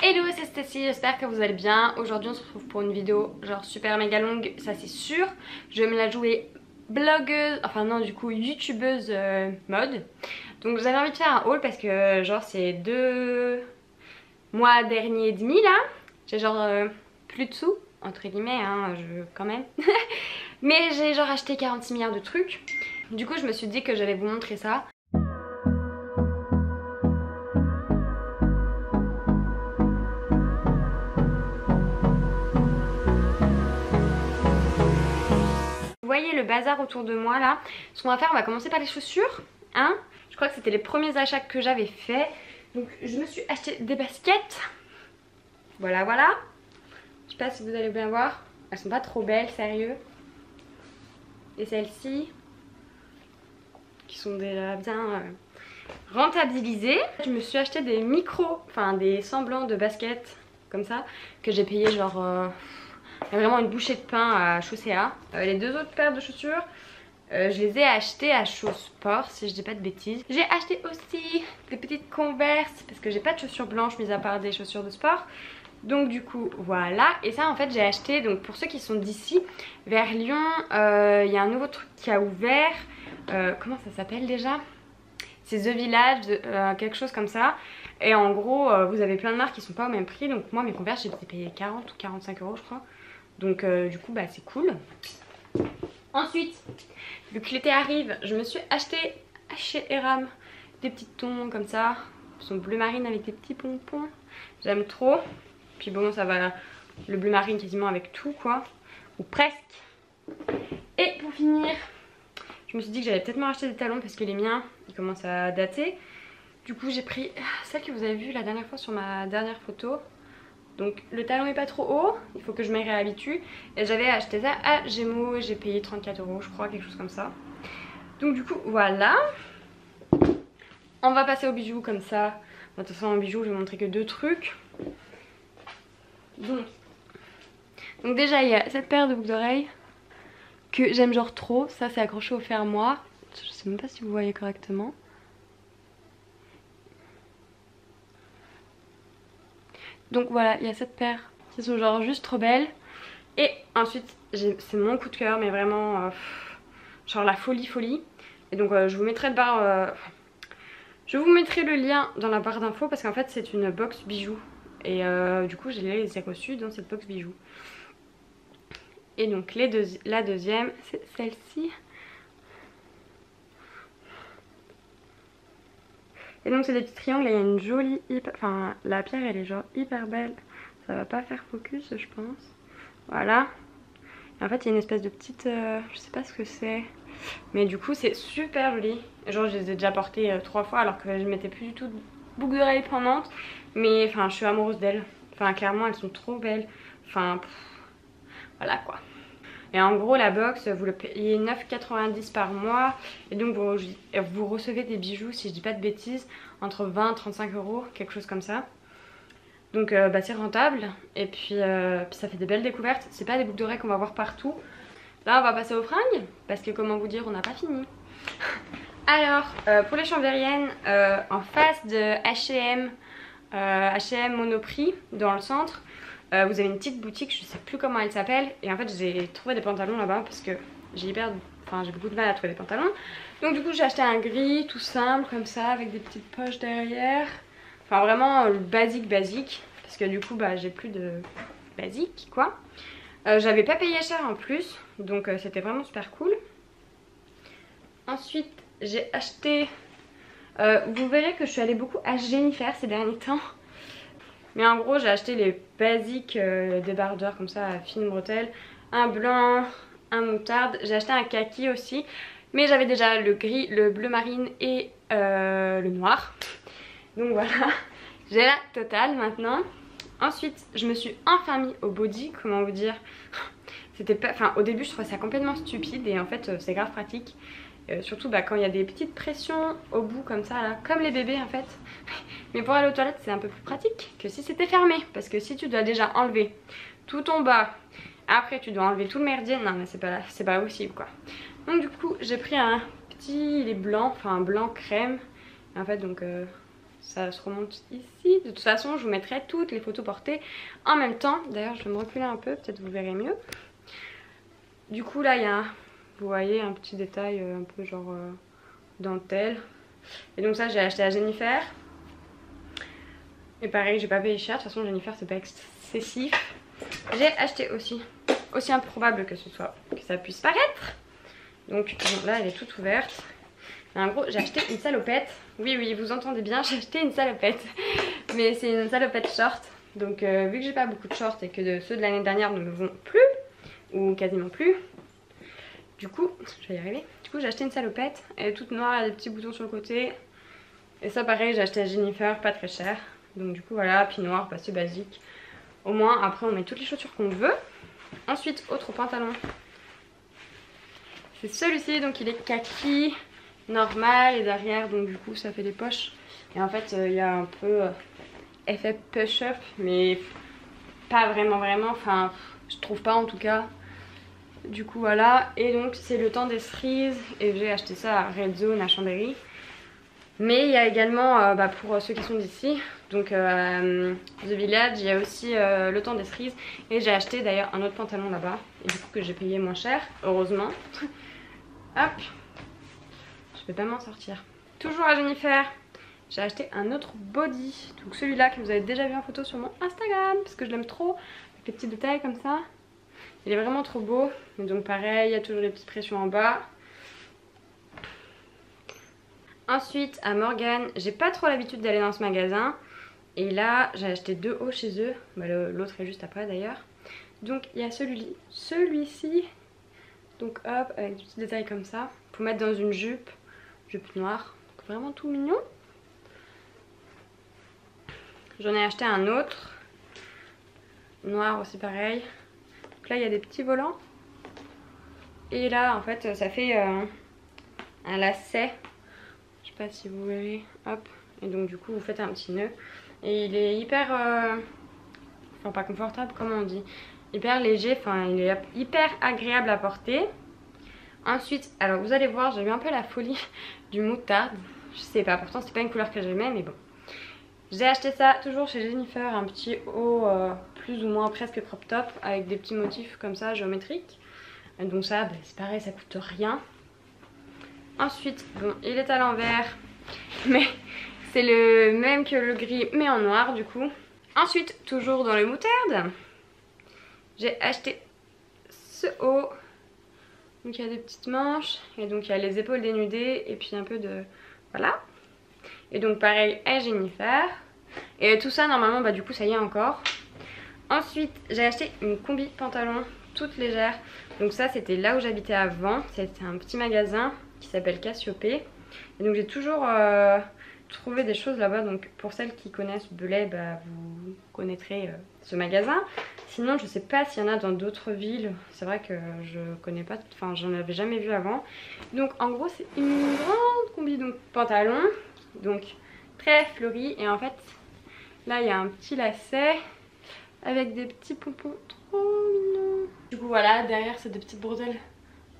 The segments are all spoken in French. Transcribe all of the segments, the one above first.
Hello, c'est Stacy, j'espère que vous allez bien. Aujourd'hui on se retrouve pour une vidéo genre super méga longue, ça c'est sûr. Je vais me la jouer blogueuse, enfin non du coup youtubeuse mode. Donc j'avais envie de faire un haul parce que genre c'est 2 mois derniers et demi là. J'ai genre plus de sous, entre guillemets hein, quand même. Mais j'ai genre acheté 46 milliards de trucs. Du coup je me suis dit que j'allais vous montrer ça. Vous voyez le bazar autour de moi là. Ce qu'on va faire, on va commencer par les chaussures hein. Je crois que c'était les premiers achats que j'avais fait. Donc je me suis acheté des baskets. Voilà voilà. Je sais pas si vous allez bien voir. Elles sont pas trop belles, sérieux. Et celles-ci qui sont déjà bien rentabilisées. Je me suis acheté des enfin des semblants de baskets comme ça que j'ai payé genre vraiment une bouchée de pain à Chaussea. Les 2 autres paires de chaussures, je les ai achetées à Chausport si je dis pas de bêtises. J'ai acheté aussi des petites Converse parce que j'ai pas de chaussures blanches mis à part des chaussures de sport. Donc du coup voilà, et ça en fait j'ai acheté, donc pour ceux qui sont d'ici, vers Lyon, il y a un nouveau truc qui a ouvert, comment ça s'appelle déjà? C'est The Village, quelque chose comme ça. Et en gros vous avez plein de marques qui sont pas au même prix, donc moi mes Converse j'ai payé 40 ou 45 € je crois. Donc du coup bah c'est cool. Ensuite, vu que l'été arrive, je me suis acheté chez Eram des petits tons comme ça. Ils sont bleu marine avec des petits pompons. J'aime trop. Puis bon ça va le bleu marine quasiment avec tout quoi. Ou presque. Et pour finir, je me suis dit que j'allais peut-être m'en acheter des talons parce que les miens ils commencent à dater. Du coup j'ai pris celle que vous avez vue la dernière fois sur ma dernière photo. Donc le talon est pas trop haut, il faut que je m'y réhabitue. Et j'avais acheté ça à Gémeaux, j'ai payé 34 € je crois, quelque chose comme ça. Donc du coup voilà. On va passer aux bijoux comme ça. De toute façon en bijoux je vais montrer que 2 trucs. Donc déjà il y a cette paire de boucles d'oreilles que j'aime genre trop. Ça c'est accroché au fermoir. Je sais même pas si vous voyez correctement. Donc voilà, il y a cette paire qui sont genre juste trop belles. Et ensuite, c'est mon coup de cœur, mais vraiment genre la folie. Et donc je vous mettrai je vous mettrai le lien dans la barre d'infos parce qu'en fait c'est une box bijoux. Et du coup je les ai reçus dans cette box bijoux. Et donc la deuxième, c'est celle-ci. Et donc c'est des petits triangles, il y a une jolie, enfin la pierre elle est genre hyper belle. Ça va pas faire focus je pense. Voilà. Et en fait il y a une espèce de petite, je sais pas ce que c'est. Mais du coup c'est super joli. Genre je les ai déjà portées 3 fois alors que je mettais plus du tout de boucles d'oreilles pendantes. Mais enfin je suis amoureuse d'elles. Enfin clairement elles sont trop belles. Enfin voilà quoi. Et en gros la box vous le payez 9,90 € par mois. Et donc vous recevez des bijoux, si je dis pas de bêtises, entre 20 et 35 €, quelque chose comme ça. Donc bah, c'est rentable. Et puis ça fait des belles découvertes. C'est pas des boucles d'oreilles qu'on va voir partout. Là on va passer aux fringues. Parce que comment vous dire, on n'a pas fini. Alors pour les chambériennes, en face de H&M, H&M Monoprix dans le centre, vous avez une petite boutique, je sais plus comment elle s'appelle. Et en fait j'ai trouvé des pantalons là-bas parce que j'ai beaucoup de mal à trouver des pantalons. Donc du coup j'ai acheté un gris tout simple comme ça avec des petites poches derrière. Enfin vraiment le basique. Parce que du coup bah j'ai plus de basique quoi. J'avais pas payé cher en plus. Donc c'était vraiment super cool. Ensuite j'ai acheté... vous verrez que je suis allée beaucoup à Jennifer ces derniers temps. Mais en gros j'ai acheté les basiques débardeurs comme ça à fine bretelle. Un blanc, un moutarde. J'ai acheté un kaki aussi. Mais j'avais déjà le gris, le bleu marine et le noir. Donc voilà, j'ai la totale maintenant. Ensuite je me suis enfin mis au body, comment vous dire. C'était pas... Enfin au début je trouvais ça complètement stupide et en fait c'est grave pratique. Surtout bah, quand il y a des petites pressions au bout comme ça là, comme les bébés en fait. Mais pour aller aux toilettes c'est un peu plus pratique que si c'était fermé. Parce que si tu dois déjà enlever tout ton bas, après tu dois enlever tout le merdier, non mais c'est pas possible quoi. Donc du coup j'ai pris un petit, il est blanc, enfin un blanc crème. En fait donc ça se remonte ici. De toute façon je vous mettrai toutes les photos portées en même temps. D'ailleurs je vais me reculer un peu, peut-être vous verrez mieux. Du coup là il y a, vous voyez, un petit détail un peu genre dentelle. Et donc ça j'ai acheté à Jennifer. Et pareil j'ai pas payé cher, de toute façon Jennifer c'est pas excessif. J'ai acheté aussi improbable que ce soit, que ça puisse paraître. Donc bon, là elle est toute ouverte. Mais en gros j'ai acheté une salopette. Oui oui vous entendez bien, j'ai acheté une salopette. Mais c'est une salopette short. Donc vu que j'ai pas beaucoup de shorts et que ceux de l'année dernière ne me vont plus, ou quasiment plus, du coup, je vais y arriver. Du coup j'ai acheté une salopette, elle est toute noire, elle a des petits boutons sur le côté. Et ça pareil j'ai acheté à Jennifer, pas très cher. Donc du coup voilà, puis noir, bah, c'est basique. Au moins après on met toutes les chaussures qu'on veut. Ensuite autre pantalon. C'est celui-ci, donc il est kaki, normal, et derrière donc du coup ça fait des poches. Et en fait il y a un peu effet push-up, mais pas vraiment, enfin je trouve pas en tout cas. Du coup voilà, et donc c'est le temps des cerises et j'ai acheté ça à Red Zone à Chambéry. Mais il y a également, pour ceux qui sont d'ici, donc The Village, il y a aussi le temps des cerises. Et j'ai acheté d'ailleurs un autre pantalon là-bas, et du coup que j'ai payé moins cher, heureusement. Hop, je vais pas m'en sortir. Toujours à Jennifer, j'ai acheté un autre body, donc celui-là que vous avez déjà vu en photo sur mon Instagram, parce que je l'aime trop, avec des petits détails comme ça. Il est vraiment trop beau, et donc pareil, il y a toujours les petites pressions en bas. Ensuite à Morgan, j'ai pas trop l'habitude d'aller dans ce magasin. Et là j'ai acheté 2 hauts chez eux, l'autre est juste après d'ailleurs. Donc il y a celui-ci, donc hop, avec des petits détails comme ça, pour mettre dans une jupe noire, donc vraiment tout mignon. J'en ai acheté un autre, noir aussi pareil. Donc là il y a des petits volants. Et là en fait ça fait un lacet. Je sais pas si vous verrez, hop, et donc du coup vous faites un petit nœud et il est hyper, enfin pas confortable, comment on dit, hyper léger, enfin il est hyper agréable à porter. Ensuite, alors vous allez voir, j'ai eu un peu la folie du moutarde, je sais pas, pourtant c'était pas une couleur que j'aimais mais bon. J'ai acheté ça toujours chez Jennifer, un petit haut plus ou moins presque crop top avec des petits motifs comme ça géométriques. Et donc ça, c'est pareil, ça coûte rien. Ensuite, bon, il est à l'envers, mais c'est le même que le gris, mais en noir du coup. Ensuite, toujours dans le moutarde, j'ai acheté ce haut. Donc il y a des petites manches, et donc il y a les épaules dénudées, et puis un peu de... voilà. Et donc pareil à Jennifer. Et tout ça, normalement, du coup, ça y est encore. Ensuite, j'ai acheté une combi pantalon toute légère. Donc ça, c'était là où j'habitais avant. C'était un petit magasin qui s'appelle Cassiopée. Et donc j'ai toujours trouvé des choses là-bas. Donc pour celles qui connaissent Belay, vous connaîtrez ce magasin. Sinon je sais pas s'il y en a dans d'autres villes. C'est vrai que je connais pas, enfin j'en avais jamais vu avant. Donc en gros c'est une grande combi, donc pantalon, donc très fleuri. Et en fait là il y a un petit lacet avec des petits pompons trop mignons. Du coup voilà, derrière c'est des petites bretelles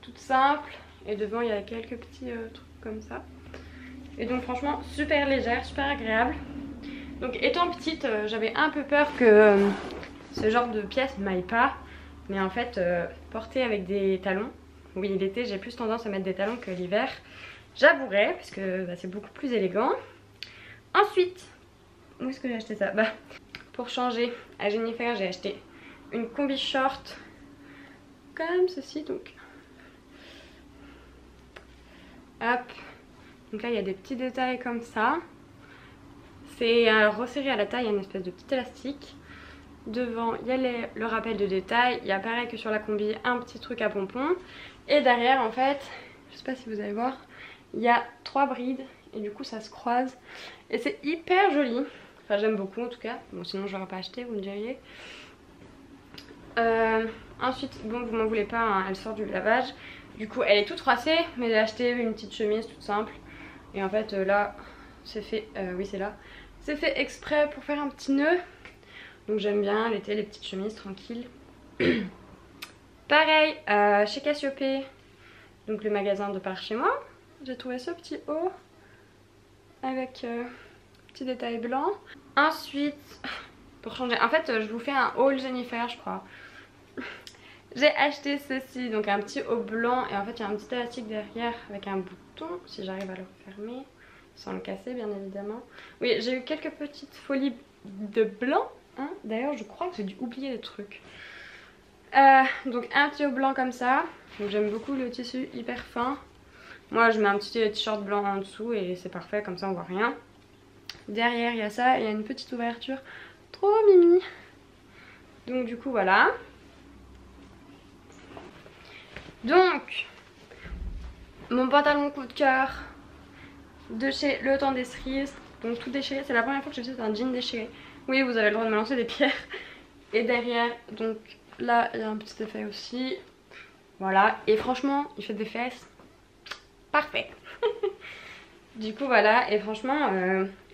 toutes simples. Et devant il y a quelques petits trucs comme ça. Et donc franchement super légère, super agréable. Donc étant petite j'avais un peu peur que ce genre de pièce ne m'aille pas. Mais en fait porter avec des talons, oui l'été j'ai plus tendance à mettre des talons que l'hiver, j'avouerai, parce que c'est beaucoup plus élégant. Ensuite, où est-ce que j'ai acheté ça? Pour changer, à Jennifer j'ai acheté une combi short comme ceci, donc hop, donc là il y a des petits détails comme ça. C'est resserré à la taille, il y a une espèce de petit élastique. Devant il y a le rappel de détail, il y a pareil que sur la combi un petit truc à pompons. Et derrière en fait, je sais pas si vous allez voir, il y a 3 brides et du coup ça se croise. Et c'est hyper joli, enfin j'aime beaucoup en tout cas, bon sinon je l'aurais pas acheté, vous me diriez. Ensuite, bon vous m'en voulez pas, hein, elle sort du lavage. Du coup elle est toute froissée, mais j'ai acheté une petite chemise toute simple. Et en fait là, c'est fait, oui c'est là, c'est fait exprès pour faire un petit nœud. Donc j'aime bien l'été les petites chemises tranquilles. Pareil chez Cassiopée, donc le magasin de par chez moi, j'ai trouvé ce petit haut avec petit détail blanc. Ensuite, pour changer, en fait je vous fais un haul Jennifer je crois. J'ai acheté ceci, donc un petit haut blanc et en fait il y a un petit élastique derrière avec un bouton, si j'arrive à le refermer, sans le casser bien évidemment. Oui, j'ai eu quelques petites folies de blanc, hein. D'ailleurs je crois que j'ai dû oublier des trucs. Donc un petit haut blanc comme ça, donc j'aime beaucoup le tissu hyper fin. Moi je mets un petit t-shirt blanc en dessous et c'est parfait, comme ça on voit rien. Derrière il y a ça, il y a une petite ouverture, trop mimi. Donc du coup voilà. Donc, mon pantalon coup de cœur de chez Le Temps des Cerises. Donc tout déchiré, c'est la première fois que j'ai fait un jean déchiré. Oui, vous avez le droit de me lancer des pierres. Et derrière, donc là, il y a un petit effet aussi. Voilà, et franchement, il fait des fesses. Parfait. Du coup, voilà, et franchement,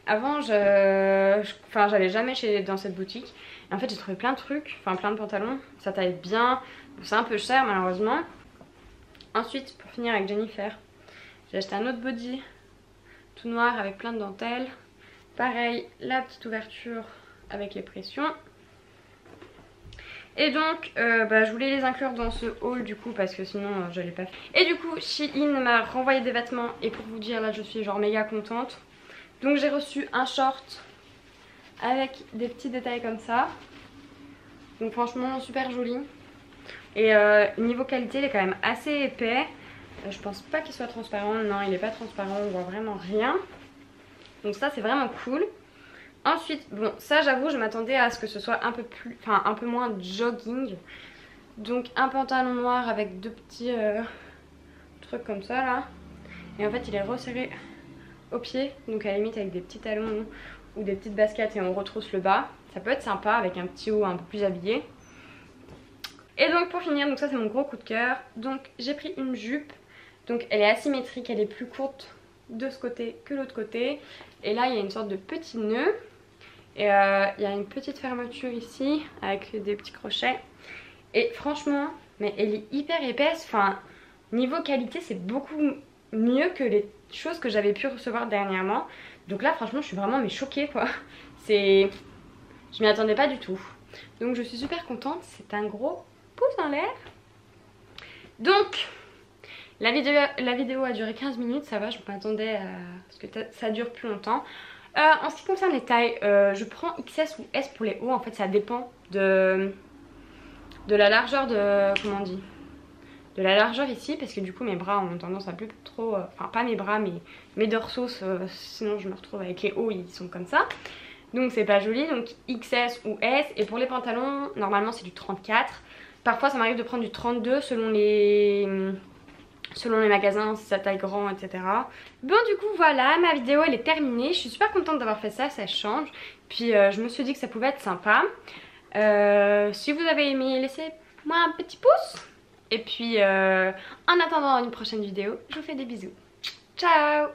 avant, j'allais jamais dans cette boutique. Et en fait, j'ai trouvé plein de trucs, enfin plein de pantalons. Ça taille bien, c'est un peu cher malheureusement. Ensuite, pour finir avec Jennifer, j'ai acheté un autre body tout noir avec plein de dentelles. Pareil, la petite ouverture avec les pressions. Et donc, je voulais les inclure dans ce haul du coup parce que sinon je l'ai pas fait. Et du coup, Shein m'a renvoyé des vêtements et pour vous dire là, je suis genre méga contente. Donc j'ai reçu un short avec des petits détails comme ça. Donc franchement, super joli. Et niveau qualité, il est quand même assez épais. Je pense pas qu'il soit transparent. Non, il est pas transparent, on voit vraiment rien. Donc ça, c'est vraiment cool. Ensuite, bon, ça j'avoue, je m'attendais à ce que ce soit un peu moins jogging. Donc un pantalon noir avec deux petits trucs comme ça là. Et en fait, il est resserré au pied. Donc à la limite avec des petits talons ou des petites baskets et on retrousse le bas. Ça peut être sympa avec un petit haut un peu plus habillé. Et donc pour finir, donc ça c'est mon gros coup de cœur. Donc j'ai pris une jupe. Donc elle est asymétrique, elle est plus courte de ce côté que l'autre côté. Et là il y a une sorte de petit nœud. Et il y a une petite fermeture ici avec des petits crochets. Et franchement, mais elle est hyper épaisse. Enfin, niveau qualité c'est beaucoup mieux que les choses que j'avais pu recevoir dernièrement. Donc là franchement je suis vraiment choquée quoi. Je m'y attendais pas du tout. Donc je suis super contente, c'est un gros pouce en l'air. Donc la vidéo a duré 15 minutes, ça va, je m'attendais à ce que ça dure plus longtemps. En ce qui concerne les tailles, je prends XS ou S pour les hauts, en fait ça dépend de la largeur de... comment on dit, de la largeur ici, parce que du coup mes bras ont tendance à plus trop... enfin pas mes bras mais mes dorsaux, sinon je me retrouve avec les hauts, ils sont comme ça. Donc c'est pas joli, donc XS ou S. Et pour les pantalons, normalement c'est du 34. Parfois ça m'arrive de prendre du 32 selon les magasins, si ça taille grand, etc. Bon du coup voilà, ma vidéo elle est terminée. Je suis super contente d'avoir fait ça, ça change. Puis je me suis dit que ça pouvait être sympa. Si vous avez aimé, laissez-moi un petit pouce. Et puis en attendant une prochaine vidéo, je vous fais des bisous. Ciao!